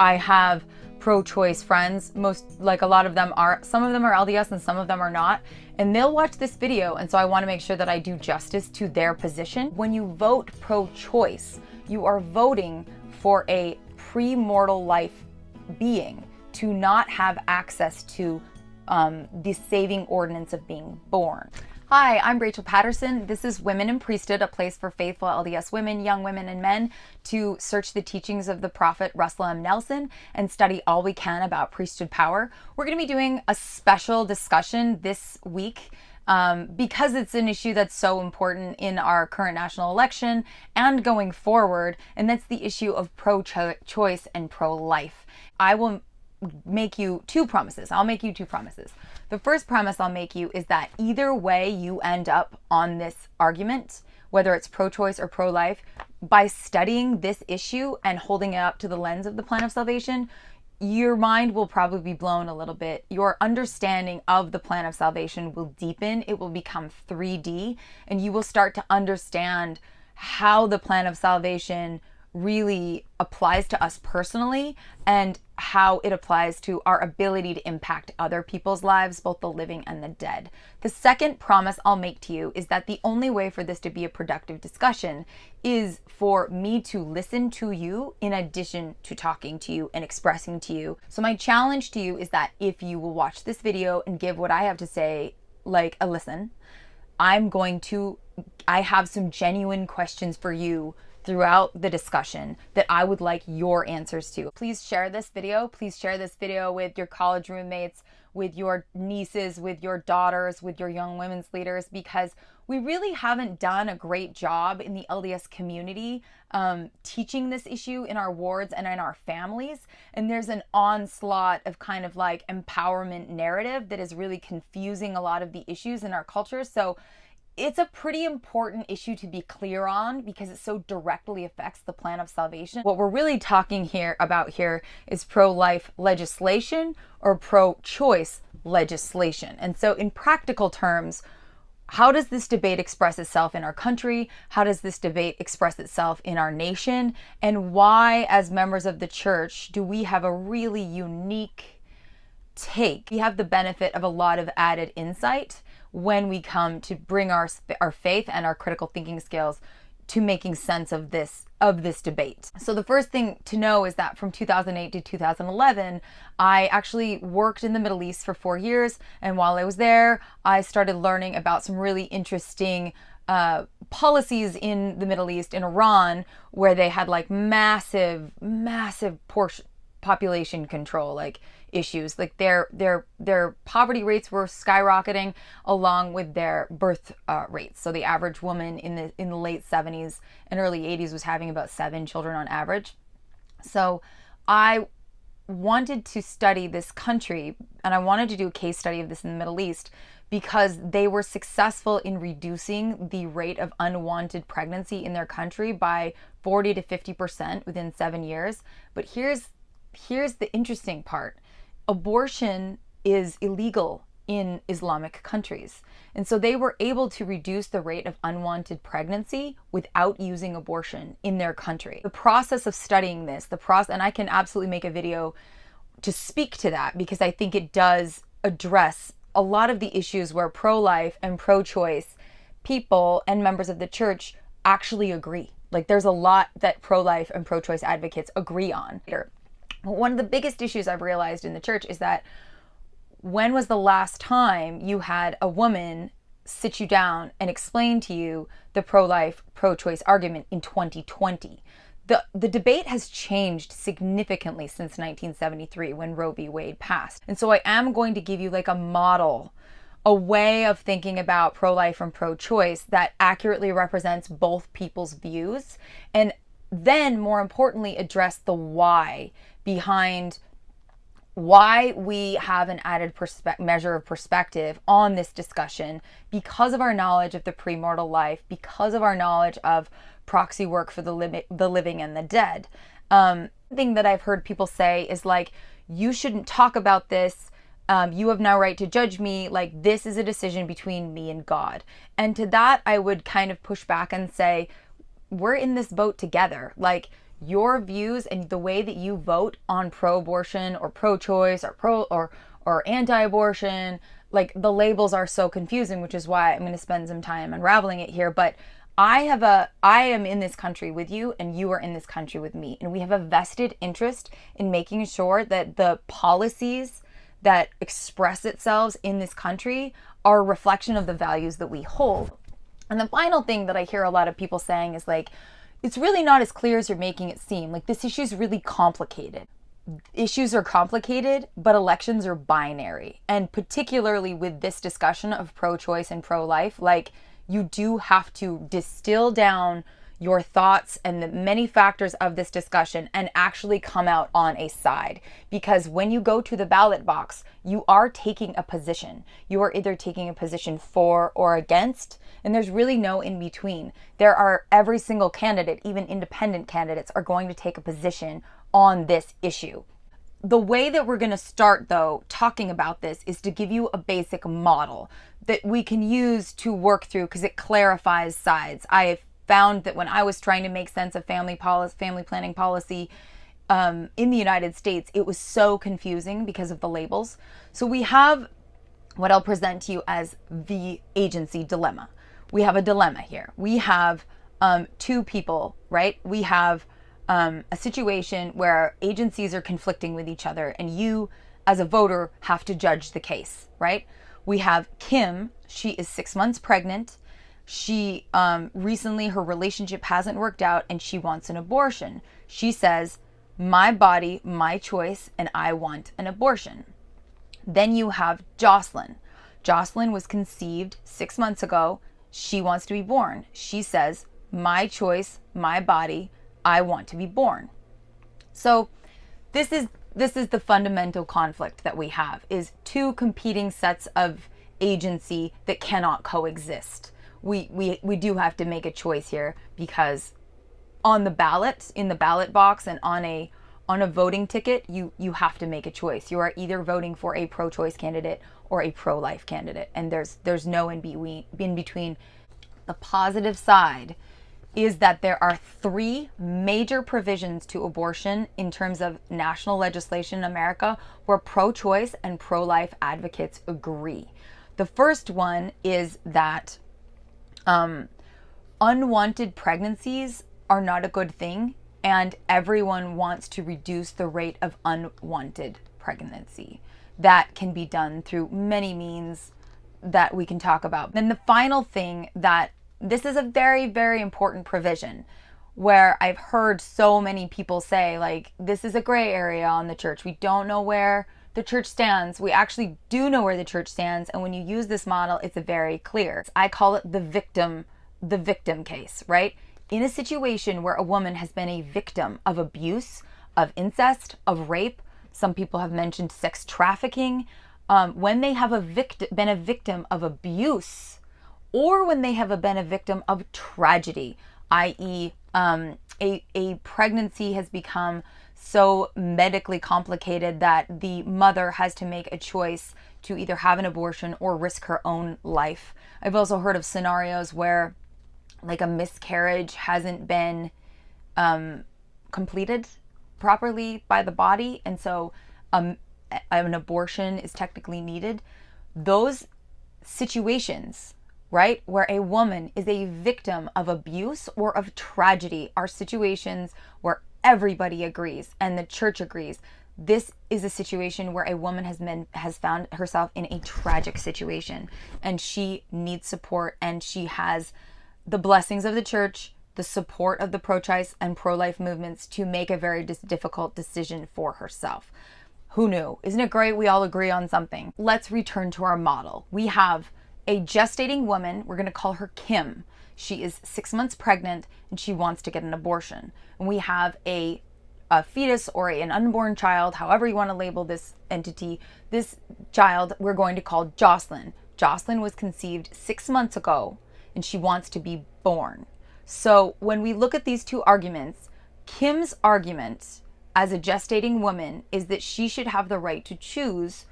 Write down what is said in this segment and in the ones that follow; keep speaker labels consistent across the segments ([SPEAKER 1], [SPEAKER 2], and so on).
[SPEAKER 1] I have pro-choice friends, a lot of them are, some of them are LDS and some of them are not, and they'll watch this video, and so I want to make sure that I do justice to their position. When you vote pro-choice, you are voting for a pre-mortal life being to not have access to the saving ordinance of being born. Hi, I'm Rachel Patterson. This is Women in Priesthood, a place for faithful LDS women, young women, and men to search the teachings of the prophet Russell M. Nelson and study all we can about priesthood power. We're going to be doing a special discussion this week because it's an issue that's so important in our current national election and going forward, and that's the issue of pro-choice and pro-life. I will make you two promises. I'll make you two promises. The first promise I'll make you is that either way you end up on this argument, whether it's pro-choice or pro-life, by studying this issue and holding it up to the lens of the plan of salvation, your mind will probably be blown a little bit. Your understanding of the plan of salvation will deepen. It will become 3D, and you will start to understand how the plan of salvation really applies to us personally and how it applies to our ability to impact other people's lives, both the living and the dead. The second promise I'll make to you is that the only way for this to be a productive discussion is for me to listen to you in addition to talking to you and expressing to you. So my challenge to you is that if you will watch this video and give what I have to say like a listen, I have some genuine questions for you throughout the discussion that I would like your answers to. Please share this video. Please share this video with your college roommates, with your nieces, with your daughters, with your young women's leaders, because we really haven't done a great job in the LDS community teaching this issue in our wards and in our families. And there's an onslaught of kind of like empowerment narrative that is really confusing a lot of the issues in our culture. So it's a pretty important issue to be clear on because it so directly affects the plan of salvation. What we're really talking about here is pro-life legislation or pro-choice legislation. And so in practical terms, how does this debate express itself in our country? How does this debate express itself in our nation? And why, as members of the church, do we have a really unique take? We have the benefit of a lot of added insight when we come to bring our faith and our critical thinking skills to making sense of this debate. So the first thing to know is that from 2008 to 2011, I actually worked in the Middle East for 4 years. And while I was there, I started learning about some really interesting policies in the Middle East, in Iran, where they had like massive population control, like issues, like their poverty rates were skyrocketing along with their birth rates. So the average woman in the late 70s and early 80s was having about 7 children on average. So I wanted to study this country, and I wanted to do a case study of this in the Middle East because they were successful in reducing the rate of unwanted pregnancy in their country by 40 to 50% within 7 years. But here's the interesting part. Abortion is illegal in Islamic countries. And so they were able to reduce the rate of unwanted pregnancy without using abortion in their country. The process of studying this, and I can absolutely make a video to speak to that because I think it does address a lot of the issues where pro-life and pro-choice people and members of the church actually agree. Like there's a lot that pro-life and pro-choice advocates agree on. One of the biggest issues I've realized in the church is that when was the last time you had a woman sit you down and explain to you the pro-life, pro-choice argument in 2020? The debate has changed significantly since 1973 when Roe V Wade passed. And so I am going to give you like a model, a way of thinking about pro-life and pro-choice that accurately represents both people's views, and then more importantly address the why behind why we have an added measure of perspective on this discussion because of our knowledge of the premortal life, because of our knowledge of proxy work for the living and the dead. Thing that I've heard people say is like, you shouldn't talk about this. You have no right to judge me. Like, this is a decision between me and God. And to that, I would kind of push back and say, we're in this boat together. Like, your views and the way that you vote on pro-abortion or pro-choice or anti-abortion, like the labels are so confusing, which is why I'm going to spend some time unraveling it here. But I am in this country with you and you are in this country with me. And we have a vested interest in making sure that the policies that express itself in this country are a reflection of the values that we hold. And the final thing that I hear a lot of people saying is like, it's really not as clear as you're making it seem. Like, this issue is really complicated. Issues are complicated, but elections are binary. And particularly with this discussion of pro-choice and pro-life, like, you do have to distill down your thoughts and the many factors of this discussion and actually come out on a side. Because when you go to the ballot box, you are taking a position. You are either taking a position for or against, and there's really no in between. There are every single candidate, even independent candidates, are going to take a position on this issue. The way that we're going to start, though, talking about this is to give you a basic model that we can use to work through, because it clarifies sides. I have found that when I was trying to make sense of family planning policy in the United States, it was so confusing because of the labels. So we have what I'll present to you as the agency dilemma. We have a dilemma here. We have two people, right? We have a situation where agencies are conflicting with each other, and you as a voter have to judge the case, right? We have Kim. She is 6 months pregnant. She recently, her relationship hasn't worked out and she wants an abortion. She says, my body, my choice, and I want an abortion. Then you have Jocelyn. Jocelyn was conceived 6 months ago. She wants to be born. She says, my choice, my body, I want to be born. So this is the fundamental conflict that we have, is two competing sets of agency that cannot coexist. We do have to make a choice here, because on the ballot, in the ballot box, and on a voting ticket, you have to make a choice. You are either voting for a pro-choice candidate or a pro-life candidate, and there's no in between. The positive side is that there are three major provisions to abortion in terms of national legislation in America where pro-choice and pro-life advocates agree. The first one is that unwanted pregnancies are not a good thing, and everyone wants to reduce the rate of unwanted pregnancy. That can be done through many means that we can talk about. Then the final thing, that this is a very, very important provision where I've heard so many people say, like, this is a gray area on the church. We don't know where the church stands. We actually do know where the church stands, and when you use this model, it's very clear. I call it the victim case, right? In a situation where a woman has been a victim of abuse, of incest, of rape, some people have mentioned sex trafficking, when they have been a victim of abuse, or when they have been a victim of tragedy, i.e., a pregnancy has become so medically complicated that the mother has to make a choice to either have an abortion or risk her own life. I've also heard of scenarios where, like, a miscarriage hasn't been completed properly by the body, and so an abortion is technically needed. Those situations, right, where a woman is a victim of abuse or of tragedy, are situations where everybody agrees and the church agrees. This is a situation where a woman has found herself in a tragic situation, and she needs support, and she has the blessings of the church, the support of the pro-choice and pro-life movements to make a very difficult decision for herself. Who knew? Isn't it great we all agree on something? Let's return to our model. We have a gestating woman. We're going to call her Kim. She is 6 months pregnant and she wants to get an abortion. And we have a fetus or an unborn child, however you want to label this entity. This child we're going to call Jocelyn. Jocelyn was conceived 6 months ago and she wants to be born. So when we look at these two arguments, Kim's argument as a gestating woman is that she should have the right to choose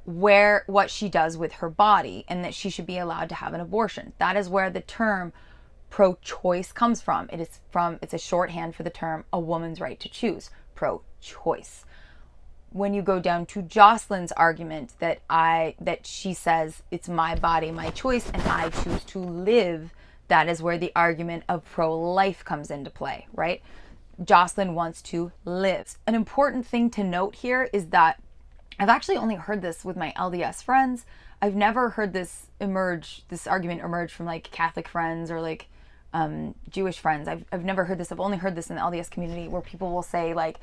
[SPEAKER 1] what she does with her body, and that she should be allowed to have an abortion. That is where the term pro-choice comes from. It's a shorthand for the term a woman's right to choose, pro-choice. When you go down to Jocelyn's argument that she says it's my body, my choice, and I choose to live, that is where the argument of pro-life comes into play, right? Jocelyn wants to live. An important thing to note here is that I've actually only heard this with my LDS friends. I've never heard this argument emerge from like Catholic friends or like Jewish friends. I've never heard this. I've only heard this in the LDS community where people will say like,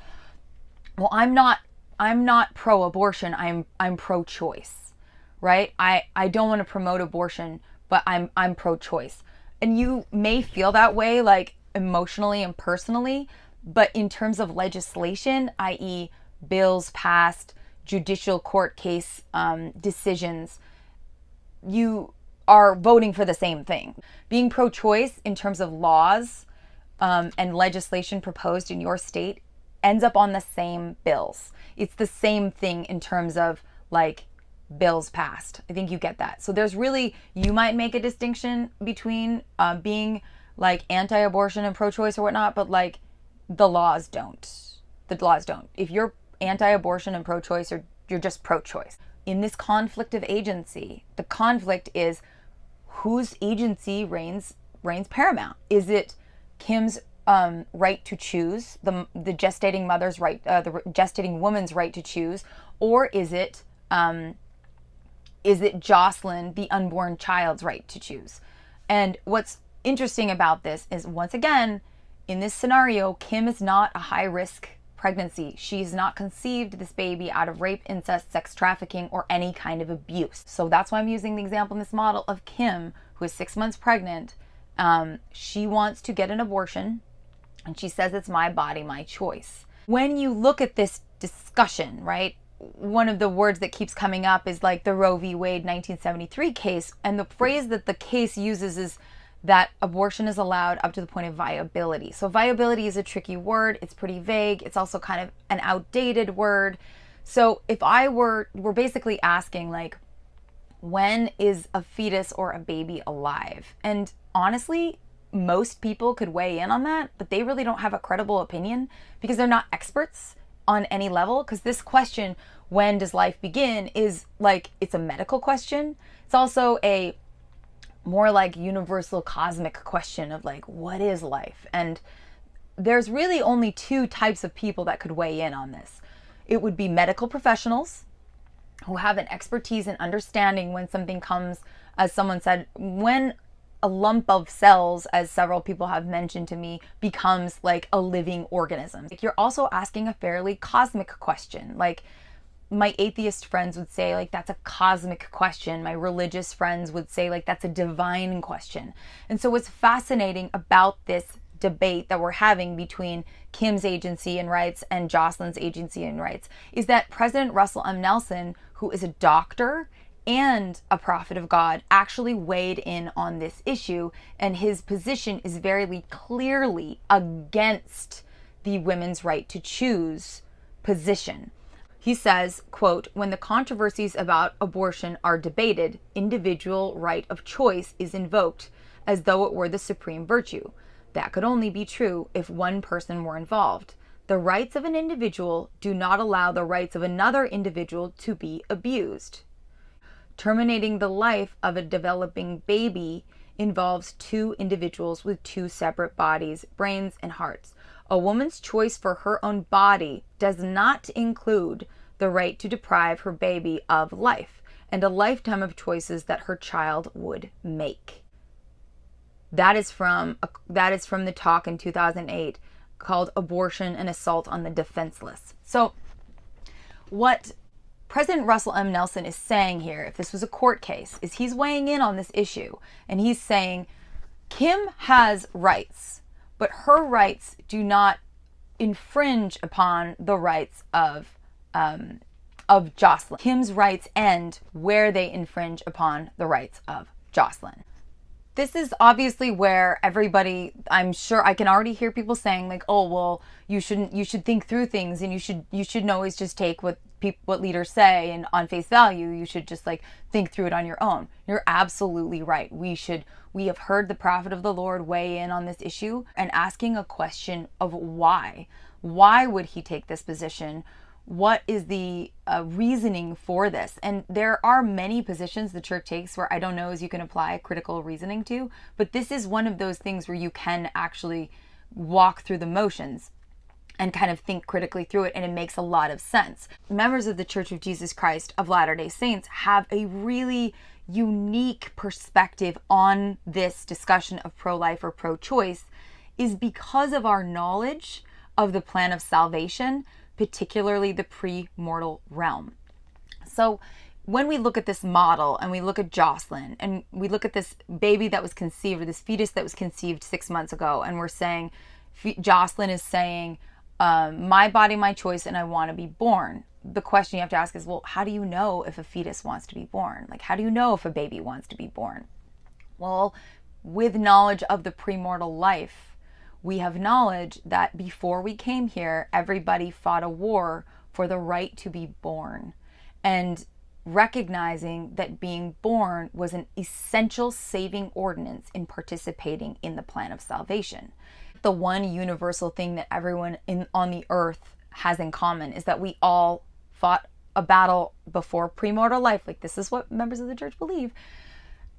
[SPEAKER 1] well, I'm not pro-abortion, I'm pro-choice, right? I don't want to promote abortion, but I'm pro-choice. And you may feel that way like emotionally and personally, but in terms of legislation, i.e. bills passed, judicial court case decisions, you are voting for the same thing. Being pro-choice in terms of laws and legislation proposed in your state ends up on the same bills. It's the same thing in terms of like bills passed. I think you get that. So there's really, you might make a distinction between being like anti-abortion and pro-choice or whatnot, but like the laws don't. The laws don't. If you're anti-abortion and pro-choice, or you're just pro-choice. In this conflict of agency, the conflict is whose agency reigns paramount. Is it Kim's right to choose, the gestating mother's right, the gestating woman's right to choose, or is it Jocelyn, the unborn child's right to choose? And what's interesting about this is, once again, in this scenario, Kim is not a high-risk pregnancy. She's not conceived this baby out of rape, incest, sex trafficking, or any kind of abuse. So that's why I'm using the example in this model of Kim, who is 6 months pregnant. She wants to get an abortion, and she says it's my body, my choice. When you look at this discussion, right, one of the words that keeps coming up is like the Roe v. Wade 1973 case, and the phrase that the case uses is that abortion is allowed up to the point of viability. So viability is a tricky word. It's pretty vague. It's also kind of an outdated word. So if we're basically asking like, when is a fetus or a baby alive? And honestly, most people could weigh in on that, but they really don't have a credible opinion because they're not experts on any level. Because this question, when does life begin, is like, it's a medical question. It's also a more like universal cosmic question of like, what is life? And there's really only two types of people that could weigh in on this. It would be medical professionals who have an expertise in understanding when something comes, as someone said, when a lump of cells, as several people have mentioned to me, becomes like a living organism. Like, you're also asking a fairly cosmic question. Like, my atheist friends would say like, that's a cosmic question. My religious friends would say like, that's a divine question. And so what's fascinating about this debate that we're having between Kim's agency and rights and Jocelyn's agency and rights is that President Russell M. Nelson, who is a doctor and a prophet of God, actually weighed in on this issue, and his position is very clearly against the women's right to choose position. He says, quote, when the controversies about abortion are debated, individual right of choice is invoked as though it were the supreme virtue. That could only be true if one person were involved. The rights of an individual do not allow the rights of another individual to be abused. Terminating the life of a developing baby involves two individuals with two separate bodies, brains, and hearts. A woman's choice for her own body does not include the right to deprive her baby of life and a lifetime of choices that her child would make. That is from the talk in 2008 called Abortion and Assault on the Defenseless. So what President Russell M. Nelson is saying here, if this was a court case, is he's weighing in on this issue, and he's saying Kim has rights, but her rights do not infringe upon the rights of Jocelyn. Kim's rights end where they infringe upon the rights of Jocelyn. This is obviously where everybody, I'm sure I can already hear people saying like, oh, well, you should think through things, and you shouldn't always just take what what leaders say and on face value, you should just like think through it on your own. You're absolutely right. We have heard the prophet of the Lord weigh in on this issue and asking a question of why. Why would he take this position? What is the reasoning for this? And there are many positions the church takes where I don't know as you can apply critical reasoning to, but this is one of those things where you can actually walk through the motions and kind of think critically through it, and it makes a lot of sense. Members of the Church of Jesus Christ of Latter-day Saints have a really unique perspective on this discussion of pro-life or pro-choice, is because of our knowledge of the plan of salvation, particularly the pre-mortal realm. So when we look at this model and we look at Jocelyn and we look at this baby that was conceived, or this fetus that was conceived 6 months ago, and we're saying, Jocelyn is saying, my body, my choice, and I want to be born. The question you have to ask is, well, how do you know if a fetus wants to be born? Like, how do you know if a baby wants to be born? Well, with knowledge of the premortal life, we have knowledge that before we came here, everybody fought a war for the right to be born. And recognizing that being born was an essential saving ordinance in participating in the plan of salvation. The one universal thing that everyone on the earth has in common is that we all fought a battle before premortal life. Like, this is what members of the church believe.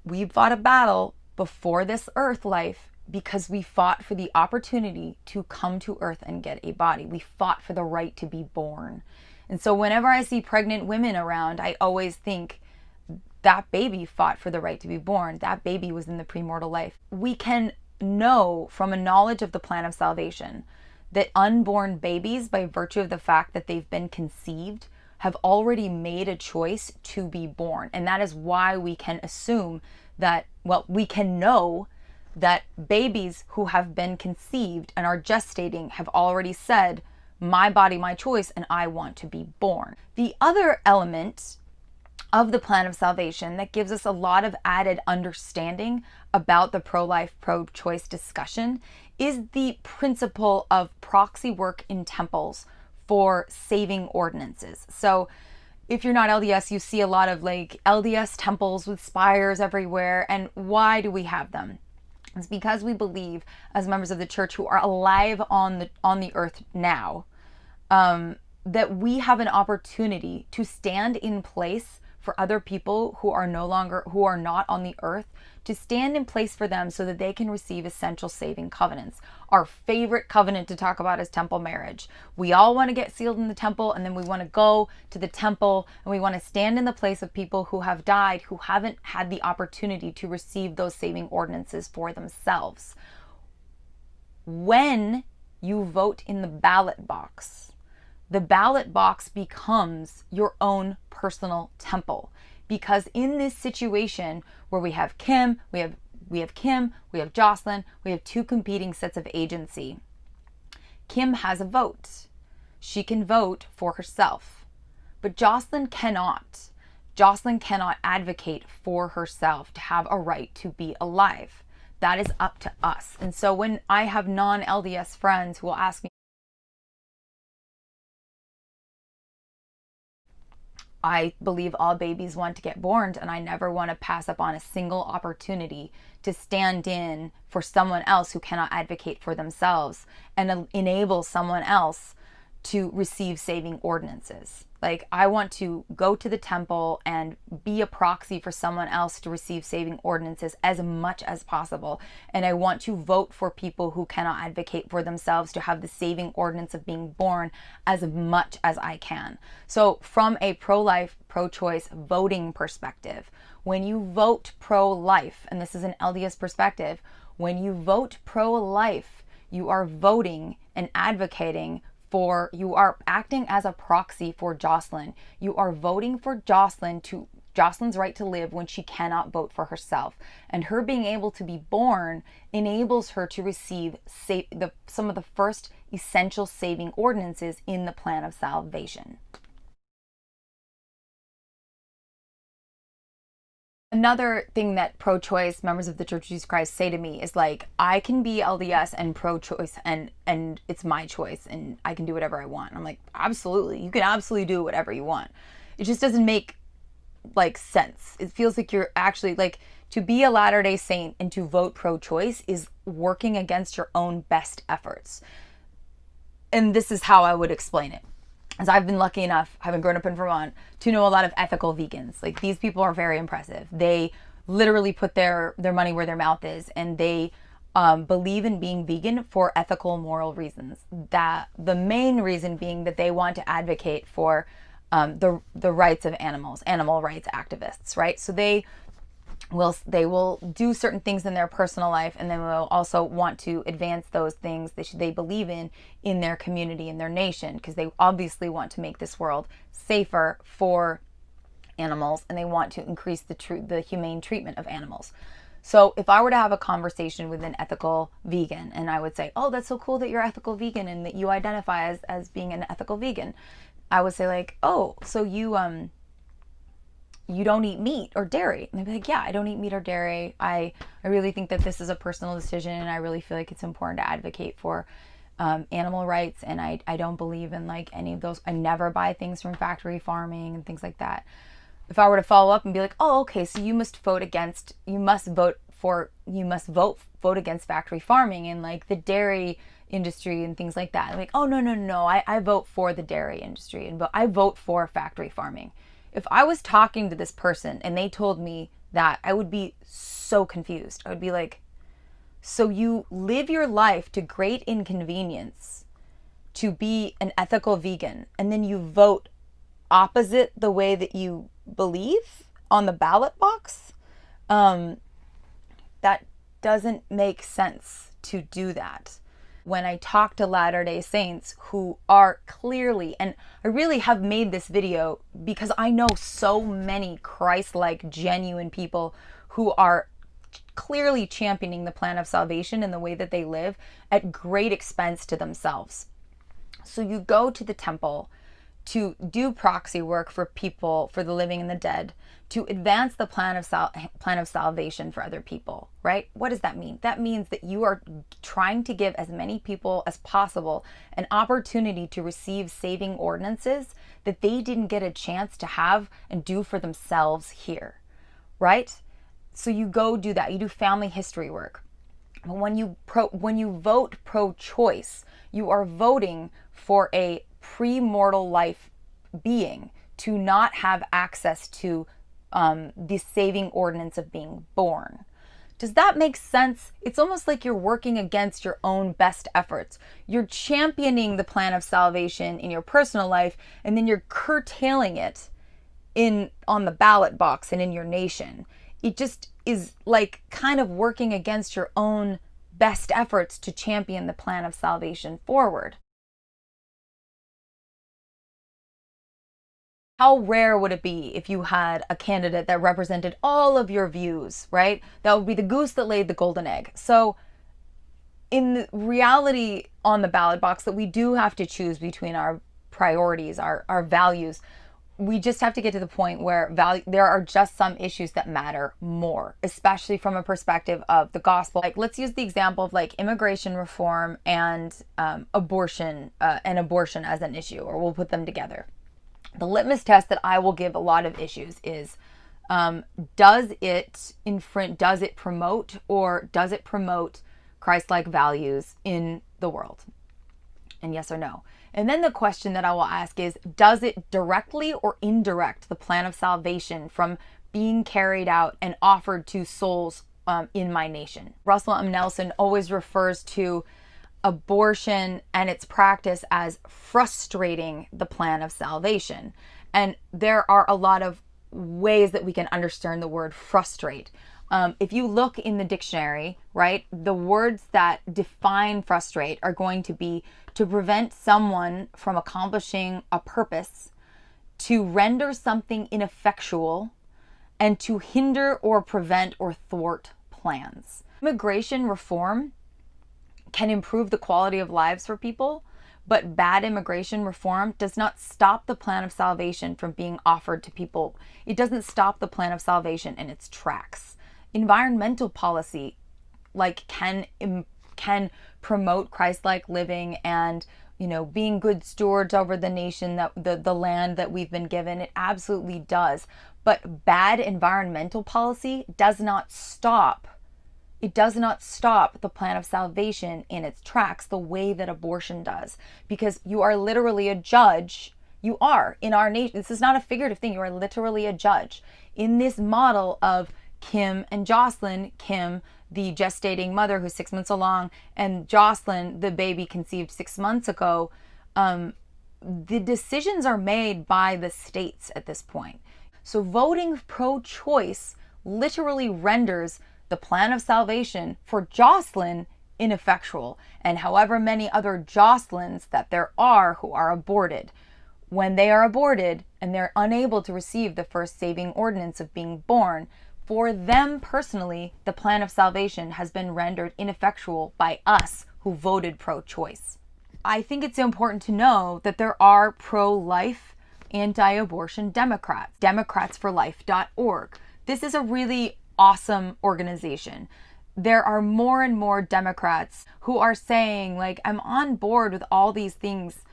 [SPEAKER 1] We fought a battle before this earth life because we fought for the opportunity to come to earth and get a body. We fought for the right to be born. And so whenever I see pregnant women around, I always think that baby fought for the right to be born. That baby was in the premortal life. We can know from a knowledge of the plan of salvation that unborn babies, by virtue of the fact that they've been conceived, have already made a choice to be born. And that is why we can assume that, well, we can know that babies who have been conceived and are gestating have already said, my body, my choice, and I want to be born. The other element of the plan of salvation that gives us a lot of added understanding about the pro-life, pro-choice discussion is the principle of proxy work in temples for saving ordinances. So if you're not LDS, you see a lot of like LDS temples with spires everywhere. And why do we have them? It's because we believe, as members of the church who are alive on the earth now, that we have an opportunity to stand in place for other people who are not on the earth, to stand in place for them so that they can receive essential saving covenants. Our favorite covenant to talk about is temple marriage. We all want to get sealed in the temple, and then we want to go to the temple and we want to stand in the place of people who have died, who haven't had the opportunity to receive those saving ordinances for themselves. When you vote in the ballot box becomes your own personal temple. Because in this situation where we have Kim, we have Jocelyn, we have two competing sets of agency. Kim has a vote. She can vote for herself. But Jocelyn cannot. Jocelyn cannot advocate for herself to have a right to be alive. That is up to us. And so when I have non-LDS friends who will ask me, I believe all babies want to get born, and I never want to pass up on a single opportunity to stand in for someone else who cannot advocate for themselves and enable someone else to receive saving ordinances. Like, I want to go to the temple and be a proxy for someone else to receive saving ordinances as much as possible. And I want to vote for people who cannot advocate for themselves to have the saving ordinance of being born as much as I can. So from a pro-life, pro-choice voting perspective, when you vote pro-life, and this is an LDS perspective, when you vote pro-life, you are voting and advocating for, you are acting as a proxy for Jocelyn. You are voting for Jocelyn's right to live when she cannot vote for herself. And her being able to be born enables her to receive some of the first essential saving ordinances in the plan of salvation. Another thing that pro-choice members of the Church of Jesus Christ say to me is like, I can be LDS and pro-choice and it's my choice and I can do whatever I want. And I'm like, absolutely. You can absolutely do whatever you want. It just doesn't make like sense. It feels like you're actually like, to be a Latter-day Saint and to vote pro-choice is working against your own best efforts. And this is how I would explain it. As I've been lucky enough, having grown up in Vermont, to know a lot of ethical vegans. Like, these people are very impressive. They literally put their money where their mouth is, and they believe in being vegan for ethical, moral reasons. That the main reason being that they want to advocate for the rights of animals, animal rights activists, right? So they will do certain things in their personal life, and then will also want to advance those things that they believe in their community, in their nation, because they obviously want to make this world safer for animals, and they want to increase the humane treatment of animals. So if I were to have a conversation with an ethical vegan, and I would say, oh, that's so cool that you're ethical vegan and that you identify as being an ethical vegan, I would say like, oh, so you don't eat meat or dairy. And they'd be like, yeah, I don't eat meat or dairy. I really think that this is a personal decision, and I really feel like it's important to advocate for animal rights, and I don't believe in like any of those. I never buy things from factory farming and things like that. If I were to follow up and be like, oh, okay, so you must vote against factory farming and like the dairy industry and things like that. I'm like, oh, no, I vote for the dairy industry and I vote for factory farming. If I was talking to this person and they told me that, I would be so confused. I would be like, so you live your life to great inconvenience to be an ethical vegan, and then you vote opposite the way that you believe on the ballot box? That doesn't make sense to do that. When I talk to Latter-day Saints who are clearly, and I really have made this video because I know so many Christ-like, genuine people who are clearly championing the plan of salvation in the way that they live at great expense to themselves. So you go to the temple to do proxy work for people, for the living and the dead, to advance the plan of salvation for other people, right? What does that mean? That means that you are trying to give as many people as possible an opportunity to receive saving ordinances that they didn't get a chance to have and do for themselves here, right? So you go do that. You do family history work. But when you vote pro-choice, you are voting for a pre-mortal life being to not have access to the saving ordinance of being born. Does that make sense? It's almost like you're working against your own best efforts. You're championing the plan of salvation in your personal life, and then you're curtailing it on the ballot box and in your nation. It just is like kind of working against your own best efforts to champion the plan of salvation forward. How rare would it be if you had a candidate that represented all of your views, right? That would be the goose that laid the golden egg. So in the reality on the ballot box, that we do have to choose between our priorities, our values. We just have to get to the point where there are just some issues that matter more, especially from a perspective of the gospel. Like, let's use the example of like immigration reform and abortion as an issue, or we'll put them together. The litmus test that I will give a lot of issues is, does it promote Christ-like values in the world? And yes or no. And then the question that I will ask is, does it directly or indirect the plan of salvation from being carried out and offered to souls in my nation? Russell M. Nelson always refers to abortion and its practice as frustrating the plan of salvation. And there are a lot of ways that we can understand the word frustrate. If you look in the dictionary, right, the words that define frustrate are going to be to prevent someone from accomplishing a purpose, to render something ineffectual, and to hinder or prevent or thwart plans. Immigration reform can improve the quality of lives for people, But bad immigration reform does not stop the plan of salvation from being offered to people. It doesn't stop the plan of salvation in its tracks. Environmental policy, like, can promote Christ-like living and, being good stewards over the nation, that the land that we've been given. It absolutely does. But bad environmental policy does not stop. It does not stop the plan of salvation in its tracks the way that abortion does, because you are literally a judge. You are in our nation. This is not a figurative thing. You are literally a judge in this model of Kim and Jocelyn. Kim, the gestating mother who's 6 months along, and Jocelyn, the baby conceived 6 months ago. The decisions are made by the states at this point. So voting pro-choice literally renders the plan of salvation for Jocelyn ineffectual, and however many other Jocelyns that there are who are aborted. When they are aborted and they're unable to receive the first saving ordinance of being born, for them personally, the plan of salvation has been rendered ineffectual by us who voted pro-choice. I think it's important to know that there are pro-life, anti-abortion Democrats, democratsforlife.org. This is a really awesome organization. There are more and more Democrats who are saying, like, I'm on board with all these things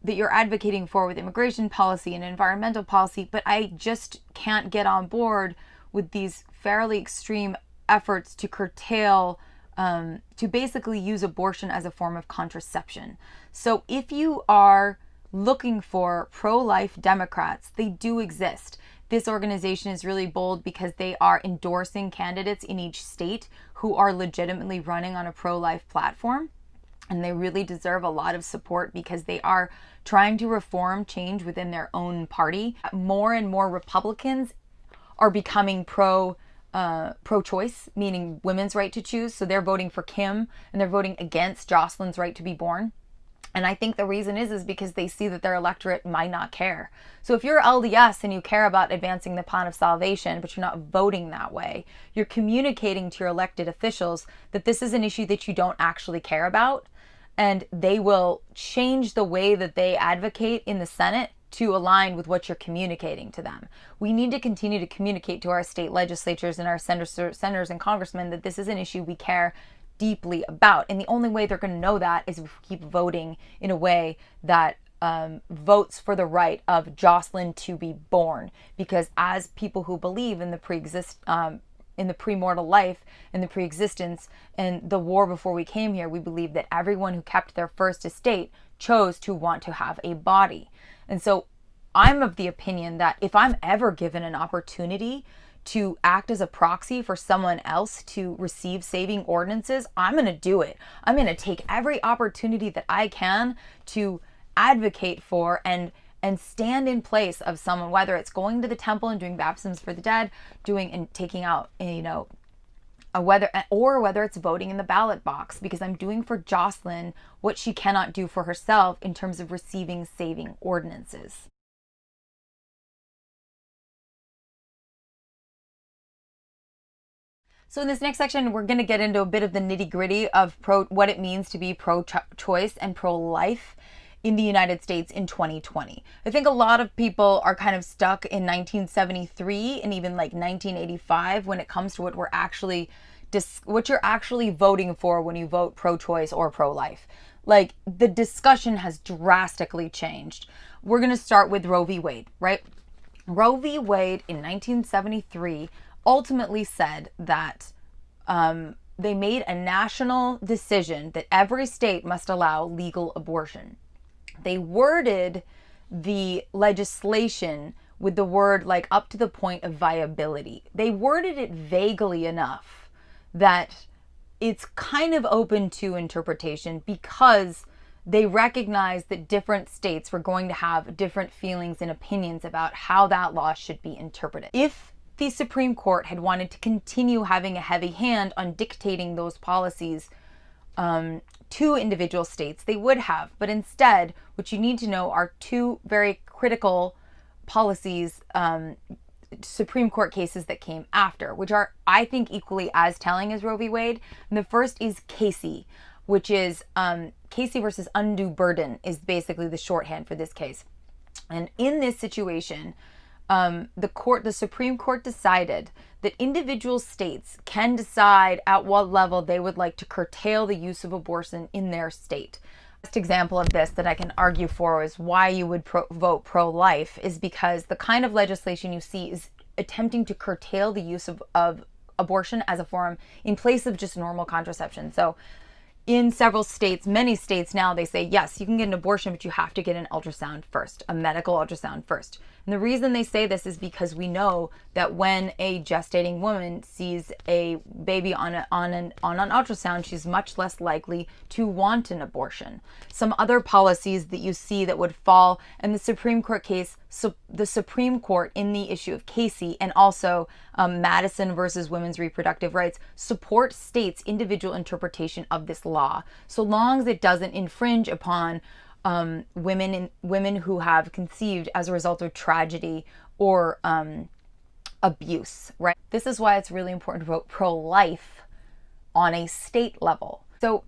[SPEAKER 1] that you're advocating for with immigration policy and environmental policy, but I just can't get on board with these fairly extreme efforts to curtail, to basically use abortion as a form of contraception. So if you are looking for pro-life Democrats, they do exist. This organization is really bold because they are endorsing candidates in each state who are legitimately running on a pro-life platform. And they really deserve a lot of support because they are trying to reform change within their own party. More and more Republicans are becoming pro-choice, meaning women's right to choose. So they're voting for Kim and they're voting against Jocelyn's right to be born. And I think the reason is because they see that their electorate might not care. So if you're LDS and you care about advancing the plan of salvation, but you're not voting that way, you're communicating to your elected officials that this is an issue that you don't actually care about. And they will change the way that they advocate in the Senate to align with what you're communicating to them. We need to continue to communicate to our state legislatures and our senators and congressmen that this is an issue we care deeply about. And the only way they're going to know that is if we keep voting in a way that votes for the right of Jocelyn to be born. Because as people who believe in the in the premortal life and the preexistence and the war before we came here, we believe that everyone who kept their first estate chose to want to have a body. And so I'm of the opinion that if I'm ever given an opportunity to act as a proxy for someone else to receive saving ordinances, I'm going to do it. I'm going to take every opportunity that I can to advocate for and stand in place of someone, whether it's going to the temple and doing baptisms for the dead, doing and taking out, whether it's voting in the ballot box, because I'm doing for Jocelyn what she cannot do for herself in terms of receiving saving ordinances. So in this next section, we're going to get into a bit of the nitty-gritty of what it means to be pro-choice and pro-life in the United States in 2020. I think a lot of people are kind of stuck in 1973 and even like 1985 when it comes to what you're actually voting for when you vote pro-choice or pro-life. Like, the discussion has drastically changed. We're going to start with Roe v. Wade, right? Roe v. Wade in 1973 ultimately said that they made a national decision that every state must allow legal abortion. They worded the legislation with the word like up to the point of viability. They worded it vaguely enough that it's kind of open to interpretation because they recognized that different states were going to have different feelings and opinions about how that law should be interpreted. If the Supreme Court had wanted to continue having a heavy hand on dictating those policies to individual states, they would have. But instead, what you need to know are two very critical policies, Supreme Court cases that came after, which are, I think, equally as telling as Roe v. Wade. And the first is Casey, which is Casey versus undue burden is basically the shorthand for this case. And in this situation, the Supreme Court decided that individual states can decide at what level they would like to curtail the use of abortion in their state. Best example of this that I can argue for is why you would vote pro-life is because the kind of legislation you see is attempting to curtail the use of abortion as a form in place of just normal contraception. So in several states, many states now, they say, yes, you can get an abortion, but you have to get an ultrasound first, a medical ultrasound first. And the reason they say this is because we know that when a gestating woman sees a baby on an ultrasound, she's much less likely to want an abortion. Some other policies that you see that would fall, and the Supreme Court case, so the Supreme Court in the issue of Casey and also Madison versus women's reproductive rights support states' individual interpretation of this law, so long as it doesn't infringe upon women who have conceived as a result of tragedy or abuse, right? This is why it's really important to vote pro-life on a state level. So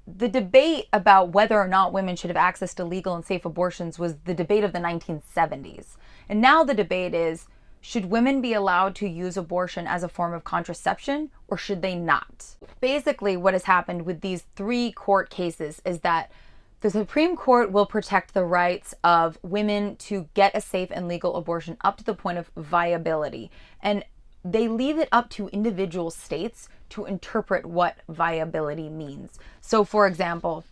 [SPEAKER 1] the debate about whether or not women should have access to legal and safe abortions was the debate of the 1970s. And now the debate is, should women be allowed to use abortion as a form of contraception or should they not? Basically, what has happened with these 3 court cases is that the Supreme Court will protect the rights of women to get a safe and legal abortion up to the point of viability. And they leave it up to individual states to interpret what viability means. So, for example,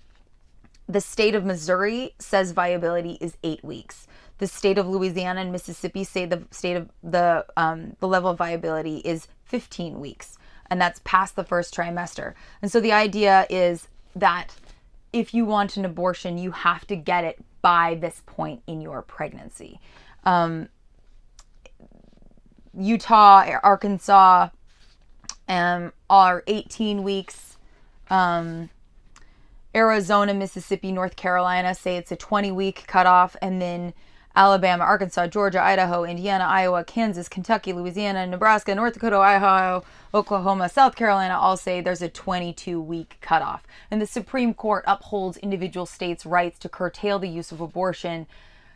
[SPEAKER 1] the state of Missouri says viability is 8 weeks. The state of Louisiana and Mississippi say the level of viability is 15 weeks, and that's past the first trimester. And so the idea is that if you want an abortion, you have to get it by this point in your pregnancy. Utah, Arkansas are 18 weeks. Arizona, Mississippi, North Carolina say it's a 20-week cutoff, and then Alabama, Arkansas, Georgia, Idaho, Indiana, Iowa, Kansas, Kentucky, Louisiana, Nebraska, North Dakota, Ohio, Oklahoma, South Carolina all say there's a 22-week cutoff. And the Supreme Court upholds individual states' rights to curtail the use of abortion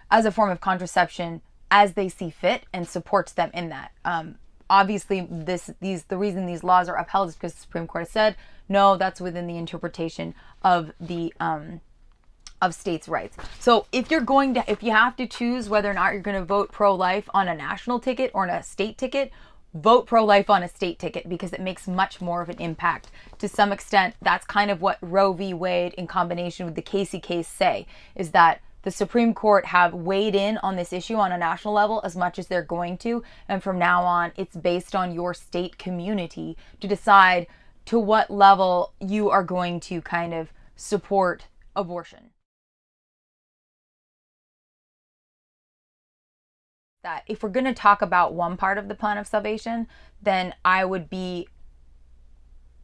[SPEAKER 1] as a form of contraception as they see fit and supports them in that. Obviously, the reason these laws are upheld is because the Supreme Court has said, no, that's within the interpretation of the of states' rights. So if you have to choose whether or not you're going to vote pro-life on a national ticket or on a state ticket, vote pro-life on a state ticket because it makes much more of an impact. To some extent, that's kind of what Roe v. Wade in combination with the Casey case say, is that the Supreme Court have weighed in on this issue on a national level as much as they're going to, and from now on, it's based on your state community to decide to what level you are going to kind of support abortion. That if we're going to talk about one part of the plan of salvation, then I would be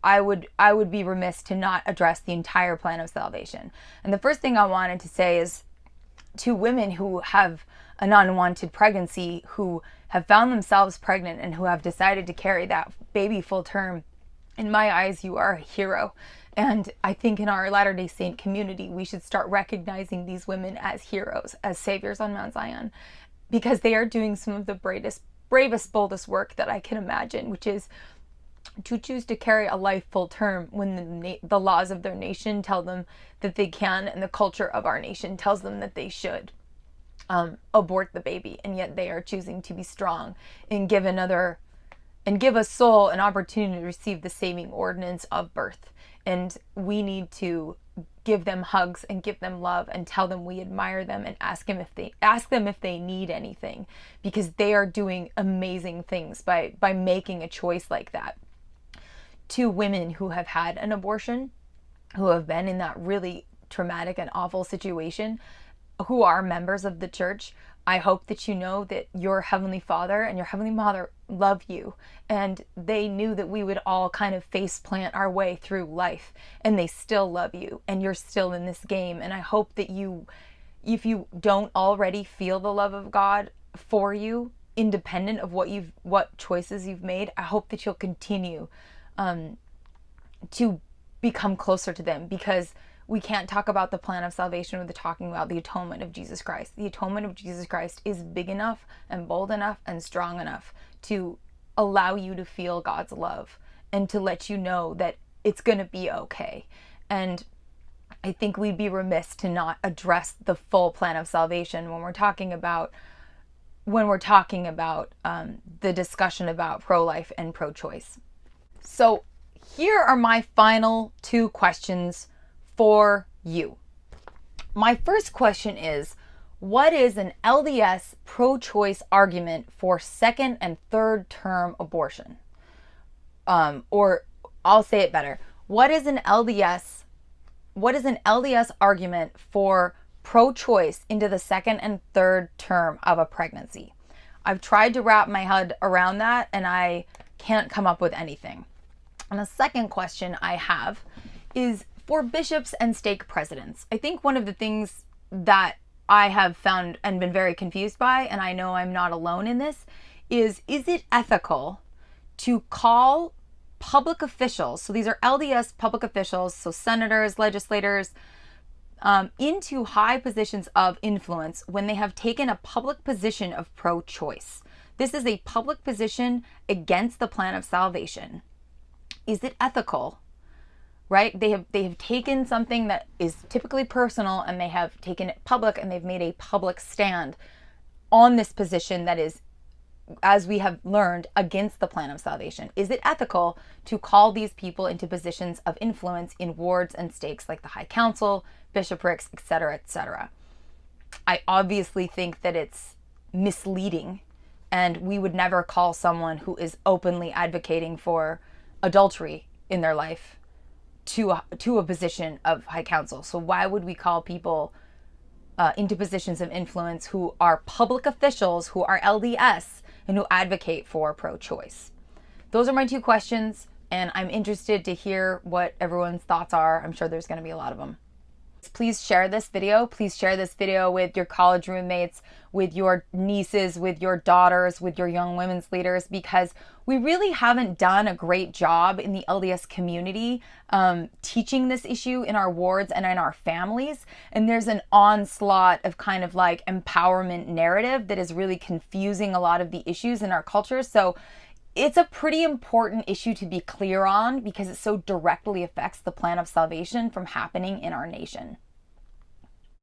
[SPEAKER 1] remiss to not address the entire plan of salvation. And the first thing I wanted to say is to women who have an unwanted pregnancy, who have found themselves pregnant and who have decided to carry that baby full term, in my eyes, you are a hero. And I think in our Latter-day Saint community, we should start recognizing these women as heroes, as saviors on Mount Zion, because they are doing some of the bravest, boldest work that I can imagine, which is to choose to carry a life full term when the laws of their nation tell them that they can, and the culture of our nation tells them that they should abort the baby, and yet they are choosing to be strong and give a soul an opportunity to receive the saving ordinance of birth. And we need to give them hugs and give them love and tell them we admire them and ask them if they need anything, because they are doing amazing things by making a choice like that. To women who have had an abortion, who have been in that really traumatic and awful situation, who are members of the church, I hope that you know that your Heavenly Father and your Heavenly Mother love you, and they knew that we would all kind of face plant our way through life, and they still love you, and you're still in this game. And I hope that if you don't already feel the love of God for you, independent of what choices you've made, I hope that you'll continue to become closer to them, because we can't talk about the plan of salvation without talking about the atonement of Jesus Christ. The atonement of Jesus Christ is big enough and bold enough and strong enough to allow you to feel God's love and to let you know that it's going to be okay. And I think we'd be remiss to not address the full plan of salvation when we're talking about the discussion about pro-life and pro-choice. So here are my final 2 questions for you. My first question is, what is an LDS pro-choice argument for second and third term abortion? Or I'll say it better. What is an LDS argument for pro-choice into the second and third term of a pregnancy? I've tried to wrap my head around that and I can't come up with anything. And the second question I have is for bishops and stake presidents. I think one of the things that I have found and been very confused by, and I know I'm not alone in this, is it ethical to call public officials, so these are LDS public officials, so senators, legislators, into high positions of influence when they have taken a public position of pro-choice? This is a public position against the plan of salvation. Is it ethical? Right? They have taken something that is typically personal and they have taken it public and they've made a public stand on this position that is, as we have learned, against the plan of salvation. Is it ethical to call these people into positions of influence in wards and stakes like the High Council, bishoprics, etc., etc.? I obviously think that it's misleading, and we would never call someone who is openly advocating for adultery in their life to a position of High Council. So why would we call people into positions of influence who are public officials, who are LDS, and who advocate for pro-choice? Those are my 2 questions, and I'm interested to hear what everyone's thoughts are. I'm sure there's going to be a lot of them. Please share this video. Please share this video with your college roommates, with your nieces, with your daughters, with your young women's leaders, because we really haven't done a great job in the LDS community teaching this issue in our wards and in our families. And there's an onslaught of kind of like empowerment narrative that is really confusing a lot of the issues in our culture. So it's a pretty important issue to be clear on because it so directly affects the plan of salvation from happening in our nation.